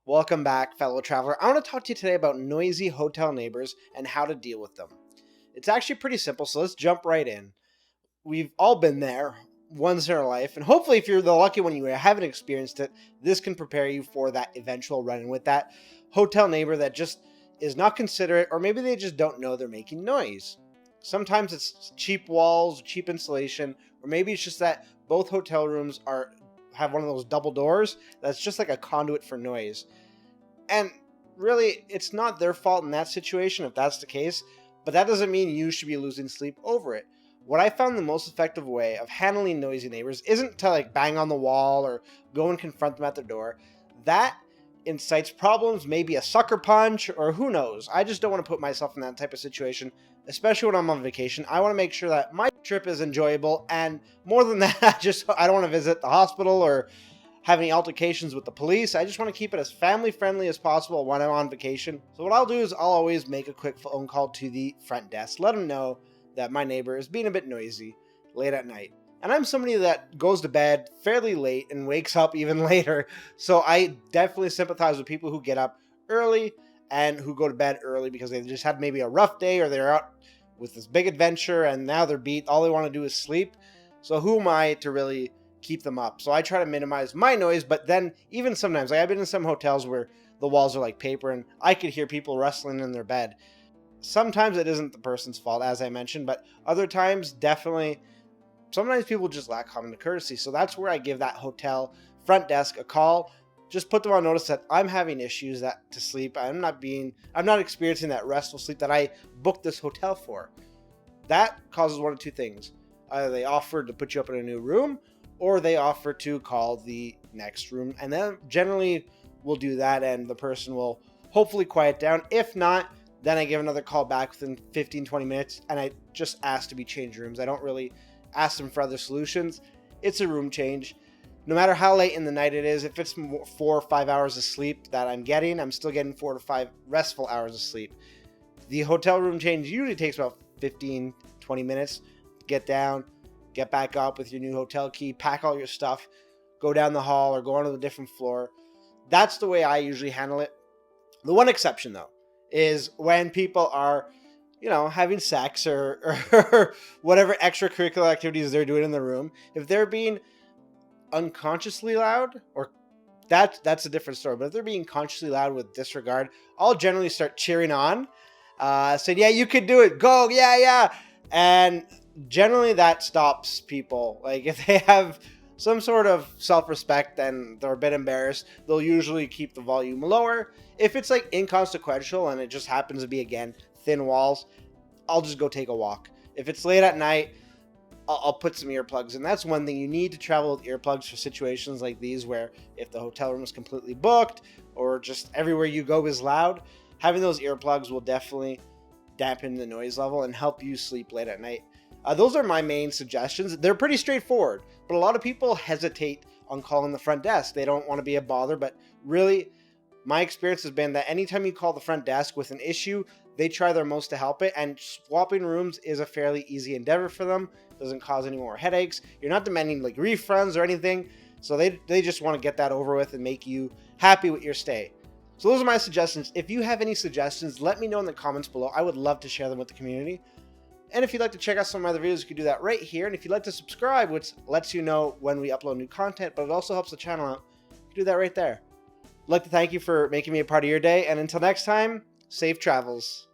Welcome back, fellow traveler. I want to talk to you today about noisy hotel neighbors and how to deal with them. It's actually pretty simple, so let's jump right in. We've all been there once in our life, and hopefully, if you're the lucky one you haven't experienced it, this can prepare you for that eventual run-in with that hotel neighbor that just is not considerate, or maybe they just don't know they're making noise. Sometimes it's cheap walls, cheap insulation, or maybe it's just that both hotel rooms have one of those double doors that's just like a conduit for noise. And really, it's not their fault in that situation if that's the case, but that doesn't mean you should be losing sleep over it. What I found the most effective way of handling noisy neighbors isn't to like bang on the wall or go and confront them at their door. That incites problems, maybe a sucker punch, or who knows. I just don't want to put myself in that type of situation, especially when I'm on vacation. I want to make sure that my trip is enjoyable, and more than that, I don't want to visit the hospital or have any altercations with the police. I just want to keep it as family friendly as possible when I'm on vacation. So what I'll do is I'll always make a quick phone call to the front desk, let them know that my neighbor is being a bit noisy late at night. And I'm somebody that goes to bed fairly late and wakes up even later. So I definitely sympathize with people who get up early and who go to bed early because they just had maybe a rough day or they're out with this big adventure and now they're beat. All they want to do is sleep. So who am I to really keep them up? So I try to minimize my noise, but then even sometimes, like I've been in some hotels where the walls are like paper and I could hear people rustling in their bed. Sometimes it isn't the person's fault, as I mentioned, but other times, definitely, sometimes people just lack common courtesy. So that's where I give that hotel front desk a call. Just put them on notice that I'm having issues to sleep. I'm not experiencing that restful sleep that I booked this hotel for. That causes one of two things. Either they offer to put you up in a new room, or they offer to call the next room. And then generally we'll do that and the person will hopefully quiet down. If not, then I give another call back within 15-20 minutes and I just ask to be changed rooms. I don't really ask them for other solutions. It's a room change. No matter how late in the night it is, if it's 4 or 5 hours of sleep that I'm still getting 4 to 5 restful hours of sleep. The hotel room change usually takes about 15-20 minutes. Get down, get back up with your new hotel key, pack all your stuff, go down the hall or go onto a different floor. That's the way I usually handle it. The one exception, though, is when people are, having sex or whatever extracurricular activities they're doing in the room. If they're being unconsciously loud, or that's a different story. But if they're being consciously loud with disregard, I'll generally start cheering on, saying, "Yeah, you could do it. Go, yeah." And generally that stops people. Like if they have some sort of self-respect and they're a bit embarrassed, they'll usually keep the volume lower. If it's like inconsequential and it just happens to be, again, thin walls, I'll just go take a walk. If it's late at night, I'll put some earplugs. And that's one thing, you need to travel with earplugs for situations like these where if the hotel room is completely booked or just everywhere you go is loud, having those earplugs will definitely dampen the noise level and help you sleep late at night. Those are my main suggestions. They're pretty straightforward, but a lot of people hesitate on calling the front desk. They don't want to be a bother, but really, my experience has been that anytime you call the front desk with an issue, they try their most to help it, and swapping rooms is a fairly easy endeavor for them. It doesn't cause any more headaches. You're not demanding like refunds or anything, so they just want to get that over with and make you happy with your stay. So those are my suggestions. If you have any suggestions, let me know in the comments below. I would love to share them with the community. And if you'd like to check out some of my other videos, you can do that right here. And if you'd like to subscribe, which lets you know when we upload new content, but it also helps the channel out, you can do that right there. I'd like to thank you for making me a part of your day. And until next time, safe travels.